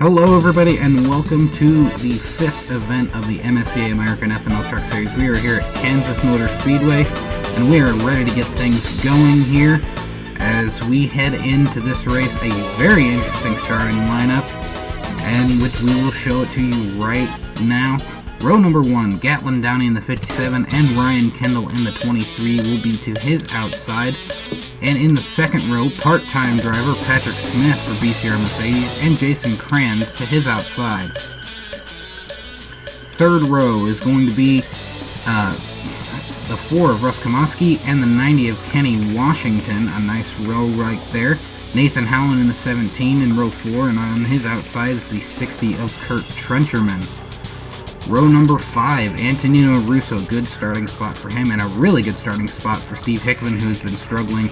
Hello everybody and welcome to the 5th event of the MSCA American Ethanol Truck Series. We are here at Kansas Motor Speedway and we are ready to get things going here as we head into this race. A very interesting starting lineup, and which we will show it to you right now. Row number 1, Gatlin Downey in the 57 and Ryan Kendall in the 23 will be to his outside. And in the second row, part-time driver Patrick Smith for BCR Mercedes and Jason Kranz to his outside. Third row is going to be the 4 of Russ Kamoski and the 90 of Kenny Washington. A nice row right there. Nathan Howland in the 17 in row 4, and on his outside is the 60 of Kurt Trencherman. Row number 5, Antonino Russo, good starting spot for him, and a really good starting spot for Steve Hickman, who's been struggling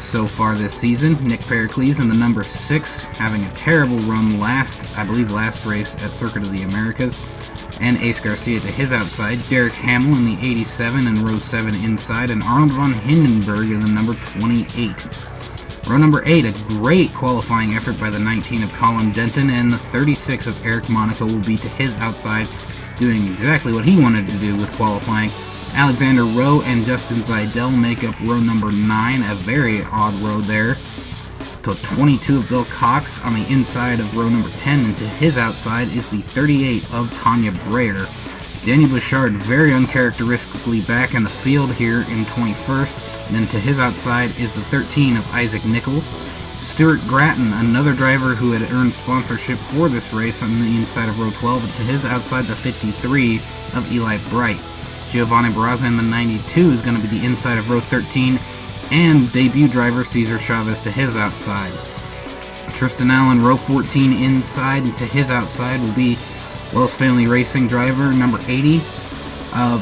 so far this season. Nick Pericles in the number 6, having a terrible run last race at Circuit of the Americas. And Ace Garcia to his outside, Derek Hamill in the 87 and row 7 inside, and Arnold von Hindenburg in the number 28. Row number 8, a great qualifying effort by the 19 of Colin Denton, and the 36 of Eric Monaco will be to his outside, doing exactly what he wanted to do with qualifying. Alexander Rowe and Justin Zeidel make up row number 9, a very odd row there. To 22 of Bill Cox on the inside of row number 10, and to his outside is the 38 of Tanya Breyer. Daniel Bouchard very uncharacteristically back in the field here in 21st, and then to his outside is the 13 of Isaac Nichols. Stuart Gratton, another driver who had earned sponsorship for this race, on the inside of row 12, and to his outside the 53 of Eli Bright. Giovanni Barraza in the 92 is going to be the inside of row 13, and debut driver Cesar Chavez to his outside. Tristan Allen, row 14 inside, and to his outside will be Wells Family Racing driver number 80 of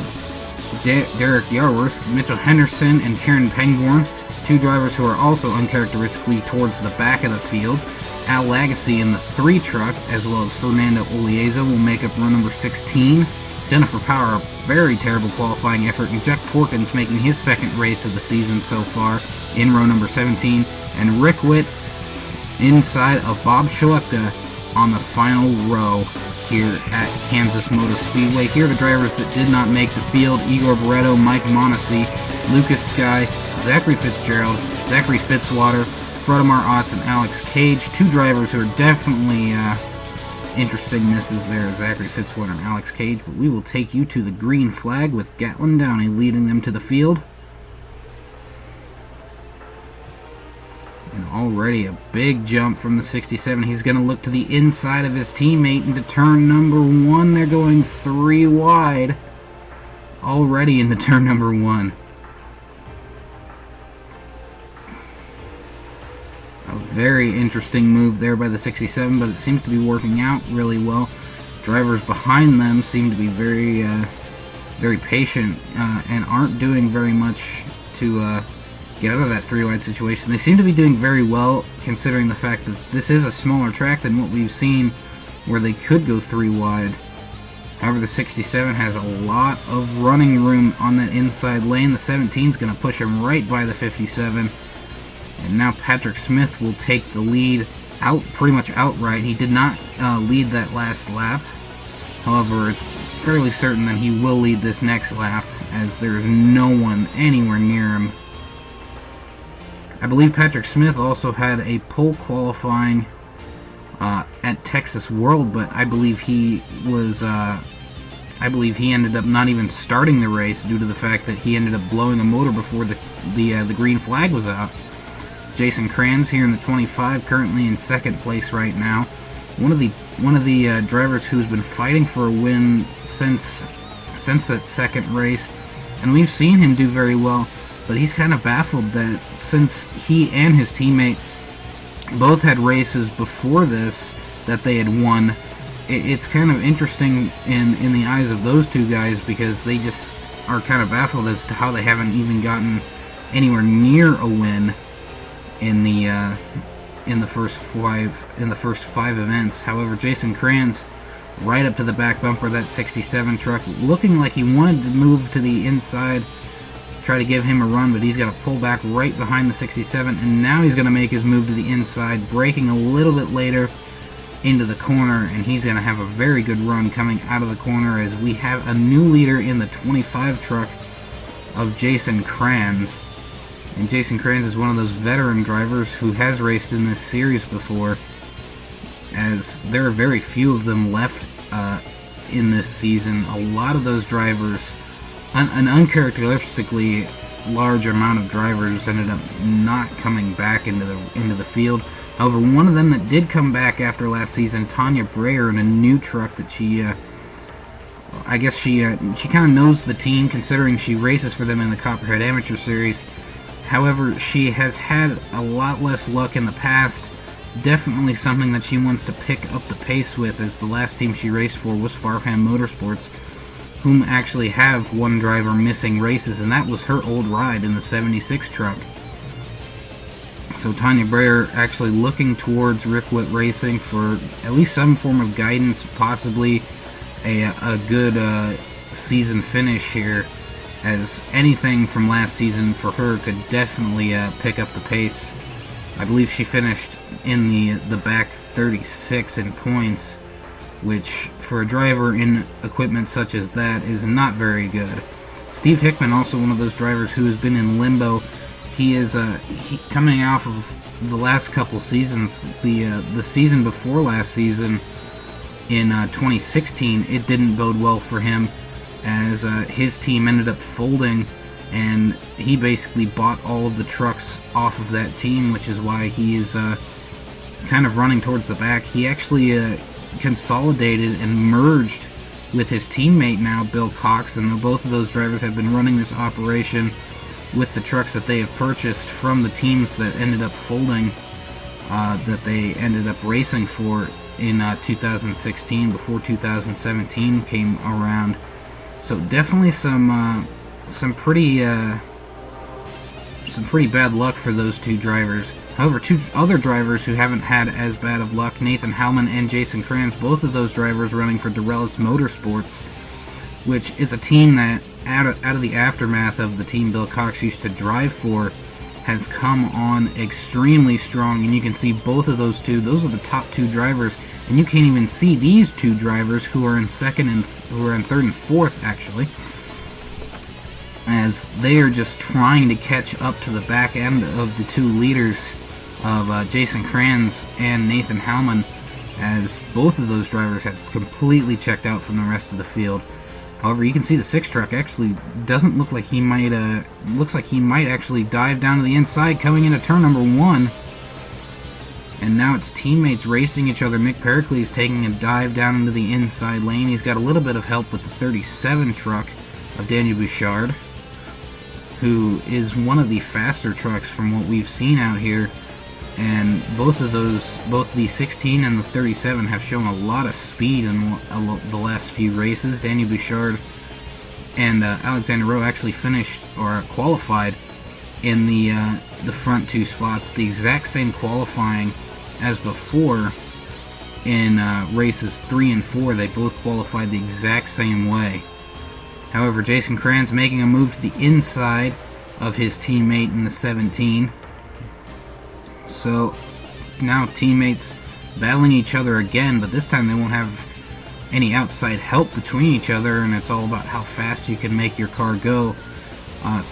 Derek Yarworth, Mitchell Henderson, and Kieran Pangborn. Two drivers who are also uncharacteristically towards the back of the field. Al Lagasse in the 3 truck, as well as Fernando Olieza, will make up row number 16. Jennifer Power, a very terrible qualifying effort, and Jack Porkins making his second race of the season so far in row number 17. And Rick Witt inside of Bob Schletka on the final row here at Kansas Motor Speedway. Here are the drivers that did not make the field: Igor Barreto, Mike Monacy, Lucas Sky, Zachary Fitzgerald, Zachary Fitzwater, Frodemar Otts, and Alex Cage. Two drivers who are definitely interesting misses there, Zachary Fitzwater and Alex Cage. But we will take you to the green flag with Gatlin Downey leading them to the field. And already a big jump from the 67. He's going to look to the inside of his teammate into turn number 1. They're going 3 wide already into turn number 1. A very interesting move there by the 67, but it seems to be working out really well. Drivers behind them seem to be very patient and aren't doing very much to get out of that 3-wide situation. They seem to be doing very well, considering the fact that this is a smaller track than what we've seen where they could go 3 wide. However, the 67 has a lot of running room on that inside lane. The 17 is going to push him right by the 57. And now Patrick Smith will take the lead out pretty much outright. He did not lead that last lap. However, it's fairly certain that he will lead this next lap, as there is no one anywhere near him. I believe Patrick Smith also had a pole qualifying at Texas World, but I believe he ended up not even starting the race due to the fact that he ended up blowing a motor before the green flag was out. Jason Kranz here in the 25, currently in second place right now. One of the drivers who's been fighting for a win since that second race, and we've seen him do very well. But he's kind of baffled that since he and his teammate both had races before this that they had won, it's kind of interesting in the eyes of those two guys, because they just are kind of baffled as to how they haven't even gotten anywhere near a win in the first 5 events. However, Jason Kranz right up to the back bumper of that 67 truck, looking like he wanted to move to the inside, try to give him a run, but he's got to pull back right behind the 67, and now he's going to make his move to the inside, braking a little bit later into the corner, and he's going to have a very good run coming out of the corner as we have a new leader in the 25 truck of Jason Kranz. And Jason Kranz is one of those veteran drivers who has raced in this series before, as there are very few of them left in this season. A lot of those drivers, an uncharacteristically large amount of drivers, ended up not coming back into the field. However, one of them that did come back after last season, Tanya Breyer, in a new truck that she kind of knows the team, considering she races for them in the Copperhead Amateur Series. However, she has had a lot less luck in the past. Definitely something that she wants to pick up the pace with, as the last team she raced for was Farham Motorsports, whom actually have one driver missing races, and that was her old ride in the 76 truck. So Tanya Breyer actually looking towards Rick Witt Racing for at least some form of guidance, possibly a good season finish here, as anything from last season for her could definitely pick up the pace. I believe she finished in the back 36 in points, which for a driver in equipment such as that is not very good. Steve Hickman, also one of those drivers who has been in limbo. He is coming off of the last couple seasons. The season before last season, in 2016, it didn't bode well for him, as his team ended up folding, and he basically bought all of the trucks off of that team, which is why he is kind of running towards the back. He actually consolidated and merged with his teammate now, Bill Cox, and both of those drivers have been running this operation with the trucks that they have purchased from the teams that ended up folding, that they ended up racing for in 2016 before 2017 came around. So definitely some pretty bad luck for those two drivers. However, two other drivers who haven't had as bad of luck, Nathan Howman and Jason Kranz, both of those drivers running for Dorellis Motorsports, which is a team that, out of the aftermath of the team Bill Cox used to drive for, has come on extremely strong. And you can see both of those are the top two drivers, and you can't even see these two drivers who are in second and who are in third and fourth, actually, as they are just trying to catch up to the back end of the two leaders of Jason Kranz and Nathan Howman, as both of those drivers have completely checked out from the rest of the field. However, you can see the 6 truck actually doesn't look like he might, looks like he might actually dive down to the inside coming into turn number 1. And now it's teammates racing each other. Mick Pericles taking a dive down into the inside lane. He's got a little bit of help with the 37 truck of Daniel Bouchard, who is one of the faster trucks from what we've seen out here. And both the 16 and the 37 have shown a lot of speed in the last few races. Daniel Bouchard and Alexander Rowe actually finished or qualified in the front 2 spots, the exact same qualifying as before in races 3 and 4. They both qualified the exact same way. However, Jason Kranz making a move to the inside of his teammate in the 17. So now teammates battling each other again, but this time they won't have any outside help between each other, and it's all about how fast you can make your car go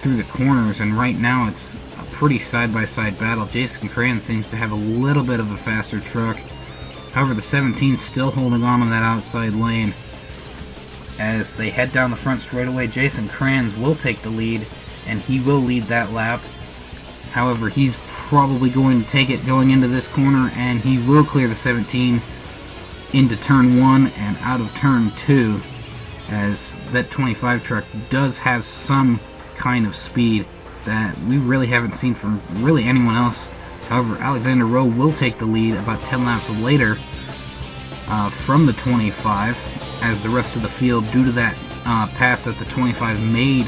through the corners. And right now it's a pretty side-by-side battle. Jason Kranz seems to have a little bit of a faster truck. However, the 17 still holding on to that outside lane. As they head down the front straightaway, Jason Kranz will take the lead, and he will lead that lap. However, he's probably going to take it going into this corner, and he will clear the 17 into turn 1 and out of turn 2, as that 25 truck does have some kind of speed that we really haven't seen from really anyone else. However, Alexander Rowe will take the lead about 10 laps later from the 25, as the rest of the field, due to that pass that the 25 made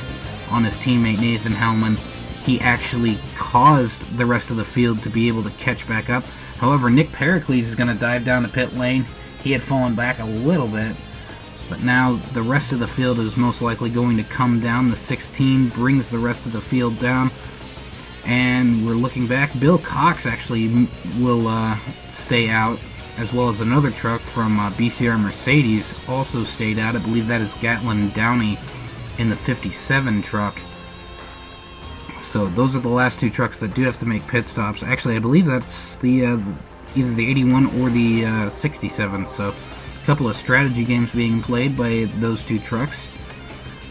on his teammate Nathan Hellman, he actually caused the rest of the field to be able to catch back up. However, Nick Pericles is going to dive down the pit lane. He had fallen back a little bit, but now the rest of the field is most likely going to come down. The 16 brings the rest of the field down, and we're looking back. Bill Cox actually will stay out as well as another truck from BCR Mercedes also stayed out. I believe that is Gatlin Downey in the 57 truck. So those are the last two trucks that do have to make pit stops. Actually, I believe that's the either the 81 or the 67. So a couple of strategy games being played by those two trucks.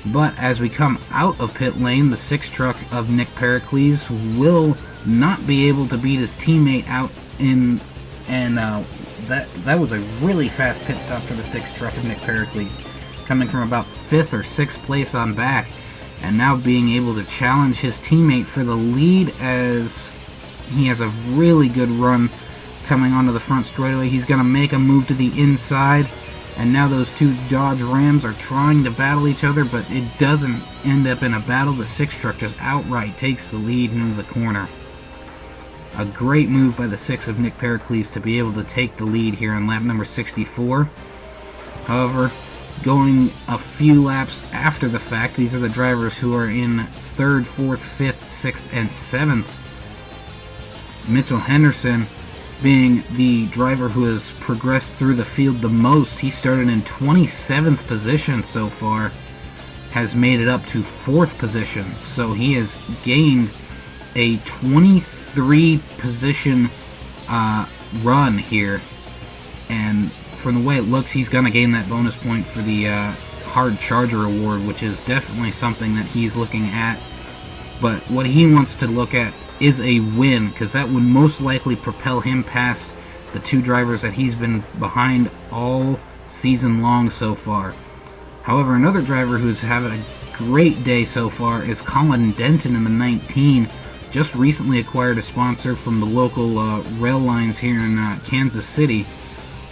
But as we come out of pit lane, the 6 truck of Nick Pericles will not be able to beat his teammate out in, and that was a really fast pit stop for the 6 truck of Nick Pericles, coming from about 5th or 6th place on back, and now being able to challenge his teammate for the lead as he has a really good run coming onto the front straightaway. He's going to make a move to the inside, and now those two Dodge Rams are trying to battle each other, but it doesn't end up in a battle. The 6 truck just outright takes the lead into the corner. A great move by the 6 of Nick Pericles to be able to take the lead here on lap number 64. However, going a few laps after the fact, these are the drivers who are in 3rd, 4th, 5th, 6th, and 7th. Mitchell Henderson being the driver who has progressed through the field the most. He started in 27th position so far, has made it up to 4th position, so he has gained a 23 position run here, and from the way it looks, he's going to gain that bonus point for the Hard Charger Award, which is definitely something that he's looking at. But what he wants to look at is a win, because that would most likely propel him past the 2 drivers that he's been behind all season long so far. However, another driver who's having a great day so far is Colin Denton in the 19. Just recently acquired a sponsor from the local rail lines here in Kansas City,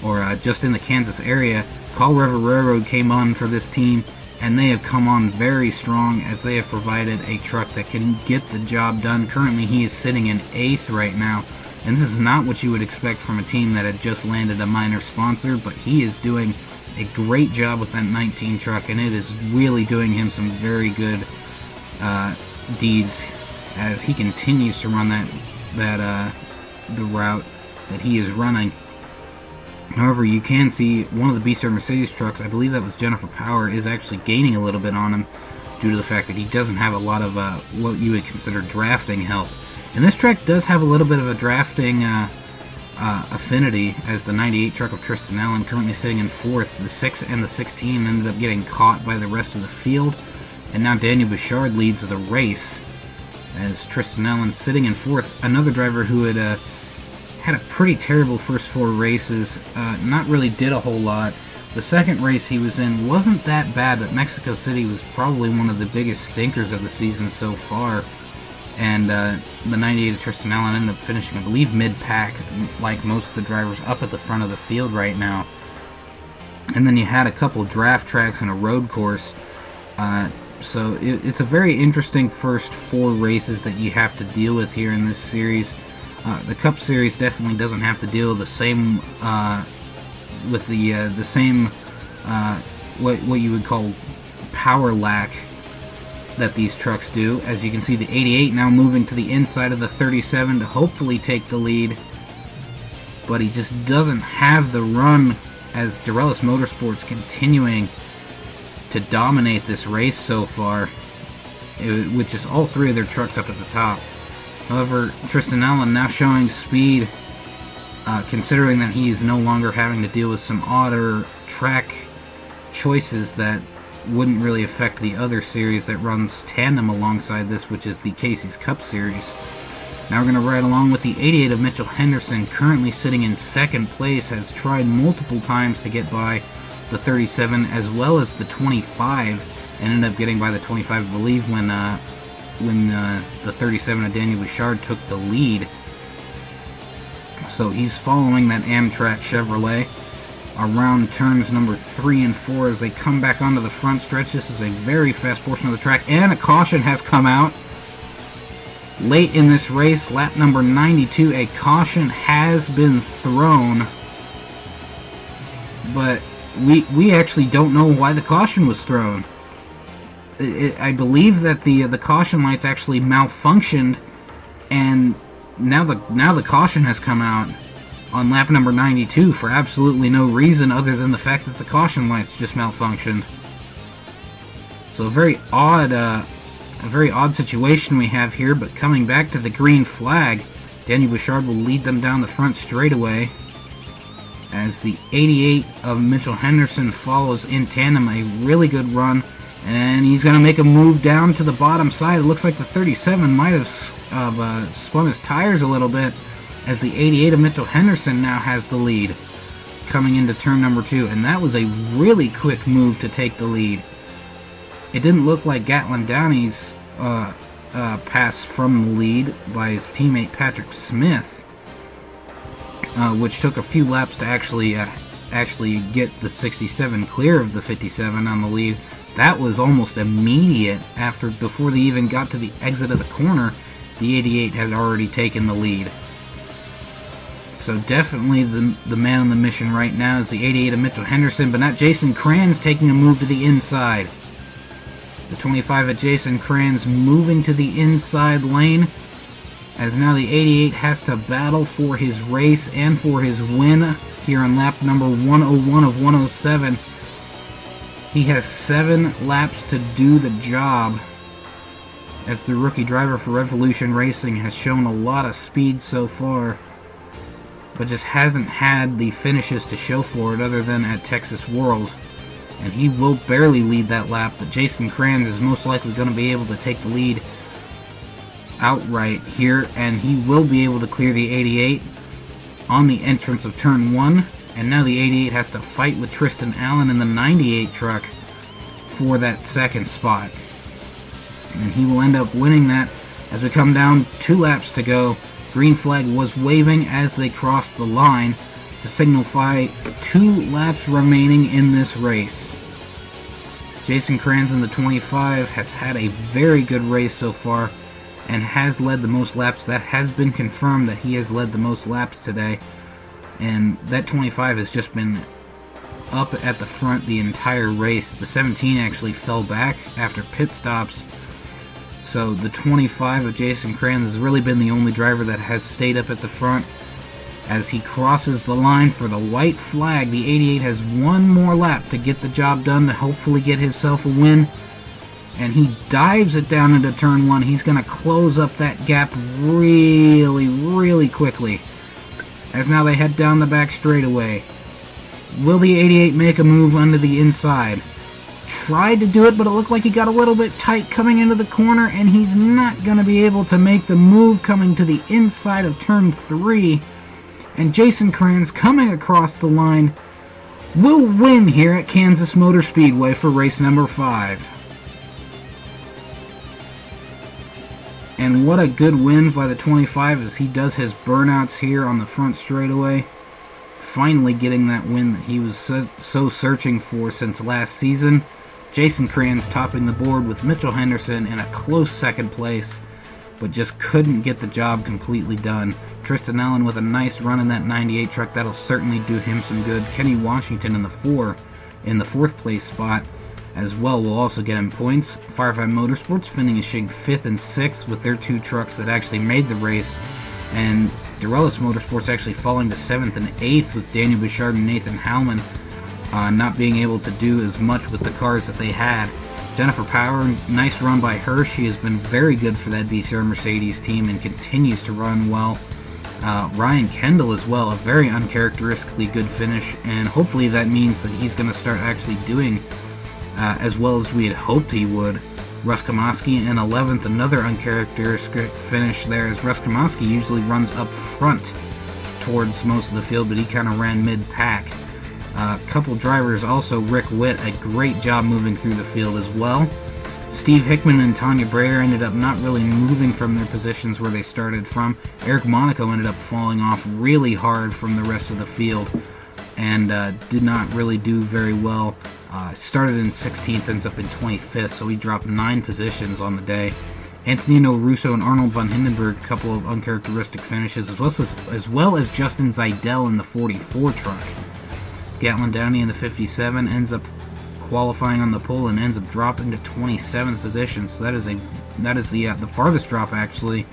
or just in the Kansas area. Call River Railroad came on for this team, and they have come on very strong as they have provided a truck that can get the job done. Currently he is sitting in 8th right now, and this is not what you would expect from a team that had just landed a minor sponsor, but he is doing a great job with that 19 truck, and it is really doing him some very good deeds as he continues to run the route that he is running. However, you can see one of the BCR Mercedes trucks, I believe that was Jennifer Power, is actually gaining a little bit on him due to the fact that he doesn't have a lot of what you would consider drafting help. And this truck does have a little bit of a drafting affinity, as the 98 truck of Tristan Allen, currently sitting in 4th. The 6 and the 16 ended up getting caught by the rest of the field, and now Daniel Bouchard leads the race as Tristan Allen sitting in 4th. Another driver who had had a pretty terrible first 4 races, not really did a whole lot. The second race he was in wasn't that bad, but Mexico City was probably one of the biggest stinkers of the season so far. And the 98 of Tristan Allen ended up finishing, I believe, mid-pack, like most of the drivers up at the front of the field right now. And then you had a couple draft tracks and a road course. So it's a very interesting first 4 races that you have to deal with here in this series. The Cup Series definitely doesn't have to deal with the same what you would call power lack that these trucks do. As you can see, the 88 now moving to the inside of the 37 to hopefully take the lead, but he just doesn't have the run, as Dorellis Motorsports continuing to dominate this race so far, with just all 3 of their trucks up at the top. However, Tristan Allen now showing speed, considering that he is no longer having to deal with some odder track choices that wouldn't really affect the other series that runs tandem alongside this, which is the Casey's Cup Series. Now we're going to ride along with the 88 of Mitchell Henderson, currently sitting in 2nd place, has tried multiple times to get by the 37 as well as the 25, and ended up getting by the 25, I believe, when the 37 of Daniel Bouchard took the lead. So he's following that Amtrak Chevrolet around turns number 3 and 4 as they come back onto the front stretch. This is a very fast portion of the track, and a caution has come out late in this race. Lap number 92, a caution has been thrown, but we actually don't know why the caution was thrown. I believe that the caution lights actually malfunctioned, and now the caution has come out on lap number 92 for absolutely no reason other than the fact that the caution lights just malfunctioned. So a very odd situation we have here, but coming back to the green flag, Daniel Bouchard will lead them down the front straightaway as the 88 of Mitchell Henderson follows in tandem. A really good run, and he's going to make a move down to the bottom side. It looks like the 37 might have spun his tires a little bit, as the 88 of Mitchell Henderson now has the lead coming into turn number 2, and that was a really quick move to take the lead. It didn't look like Gatlin Downey's pass from the lead by his teammate Patrick Smith, which took a few laps to actually get the 67 clear of the 57 on the lead. That was almost immediate. Before they even got to the exit of the corner, the 88 had already taken the lead. So definitely the man on the mission right now is the 88 of Mitchell Henderson, but not Jason Kranz taking a move to the inside. The 25 of Jason Kranz moving to the inside lane, as now the 88 has to battle for his race and for his win here on lap number 101 of 107. He has 7 laps to do the job, as the rookie driver for Revolution Racing has shown a lot of speed so far, but just hasn't had the finishes to show for it other than at Texas World. And he will barely lead that lap, but Jason Kranz is most likely going to be able to take the lead outright here, and he will be able to clear the 88 on the entrance of turn 1. And now the 88 has to fight with Tristan Allen in the 98 truck for that second spot. And he will end up winning that as we come down 2 laps to go. Green flag was waving as they crossed the line to signify 2 laps remaining in this race. Jason Kranz in the 25 has had a very good race so far and has led the most laps. That has been confirmed that he has led the most laps today. And that 25 has just been up at the front the entire race. The 17 actually fell back after pit stops. So the 25 of Jason Kranz has really been the only driver that has stayed up at the front. As he crosses the line for the white flag, the 88 has 1 more lap to get the job done to hopefully get himself a win. And he dives it down into turn 1. He's going to close up that gap really, really quickly, as now they head down the back straightaway. Will the 88 make a move under the inside? Tried to do it, but it looked like he got a little bit tight coming into the corner, and he's not going to be able to make the move coming to the inside of turn 3. And Jason Kranz, coming across the line, will win here at Kansas Motor Speedway for race number 5. And what a good win by the 25 as he does his burnouts here on the front straightaway. Finally getting that win that he was so searching for since last season. Jason Kranz topping the board with Mitchell Henderson in a close second place, but just couldn't get the job completely done. Tristan Allen with a nice run in that 98 truck. That'll certainly do him some good. Kenny Washington in the 4th place spot as well will also get him points. Firefly Motorsports finishing 5th and 6th with their 2 trucks that actually made the race. And Dorellis Motorsports actually falling to 7th and 8th with Daniel Bouchard and Nathan Howman not being able to do as much with the cars that they had. Jennifer Power, nice run by her. She has been very good for that BCR Mercedes team and continues to run well. Ryan Kendall as well, a very uncharacteristically good finish, and hopefully that means that he's going to start actually doing as well as we had hoped he would. Russ Kamoski in 11th, another uncharacteristic finish there, as Russ Kamoski usually runs up front towards most of the field, but he kind of ran mid-pack. A couple drivers also, Rick Witt, a great job moving through the field as well. Steve Hickman and Tanya Breyer ended up not really moving from their positions where they started from. Eric Monaco ended up falling off really hard from the rest of the field and did not really do very well. Started in 16th, ends up in 25th, so he dropped 9 positions on the day. Antonino Russo and Arnold von Hindenburg, a couple of uncharacteristic finishes, as well as Justin Zeidel in the 44 truck. Gatlin Downey in the 57 ends up qualifying on the pole and ends up dropping to 27th position. So that is the farthest drop actually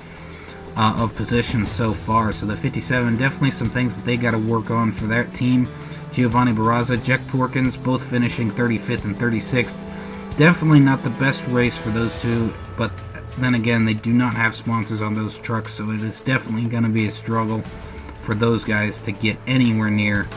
of positions so far. So the 57, definitely some things that they got to work on for that team. Giovanni Barraza, Jack Porkins, both finishing 35th and 36th. Definitely not the best race for those two, but then again, they do not have sponsors on those trucks, so it is definitely going to be a struggle for those guys to get anywhere near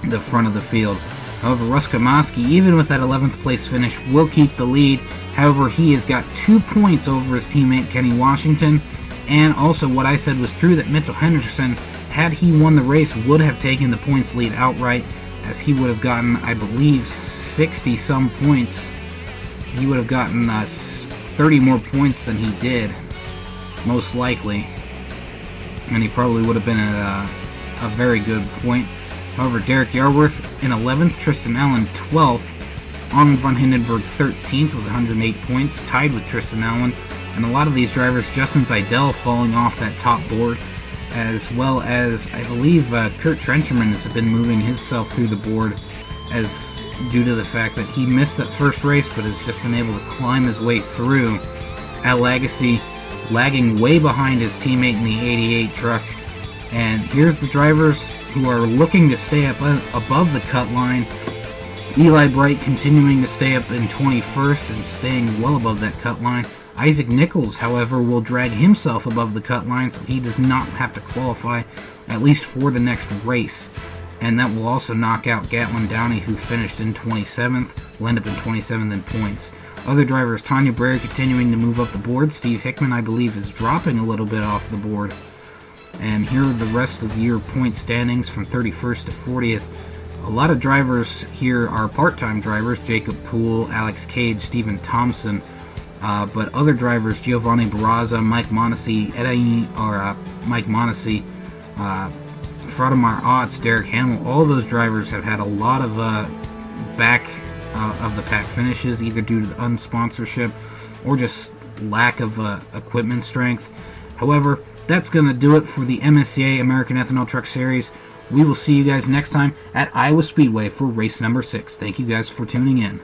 the front of the field. However, Russ Kamaski, even with that 11th place finish, will keep the lead. However, he has got 2 points over his teammate Kenny Washington, and also what I said was true, that Mitchell Henderson, had he won the race, would have taken the points lead outright, as he would have gotten, I believe, 60 some points. He would have gotten 30 more points than he did, most likely, and he probably would have been at a very good point. However, Derek Yarworth in 11th, Tristan Allen 12th, Arnold von Hindenburg 13th with 108 points, tied with Tristan Allen, and a lot of these drivers, Justin Zeidel falling off that top board, as well as, I believe, Kurt Trencherman has been moving himself through the board as due to the fact that he missed that first race, but has just been able to climb his way through. Al Lagasse lagging way behind his teammate in the 88 truck. And here's the drivers who are looking to stay up above the cut line. Eli Bright continuing to stay up in 21st and staying well above that cut line. Isaac Nichols, however, will drag himself above the cut line, so he does not have to qualify, at least for the next race. And that will also knock out Gatlin Downey, who finished in 27th, will end up in 27th in points. Other drivers, Tanya Brayer continuing to move up the board. Steve Hickman, I believe, is dropping a little bit off the board. And here are the rest of your point standings from 31st to 40th. A lot of drivers here are part-time drivers, Jacob Poole, Alex Cage, Stephen Thompson. But other drivers, Giovanni Barraza, Mike Monacy, Mike Monacy, Frodemar Otts, Derek Hamill, all those drivers have had a lot of back of the pack finishes, either due to the unsponsorship or just lack of equipment strength. However, that's going to do it for the MSCA American Ethanol Truck Series. We will see you guys next time at Iowa Speedway for race number 6. Thank you guys for tuning in.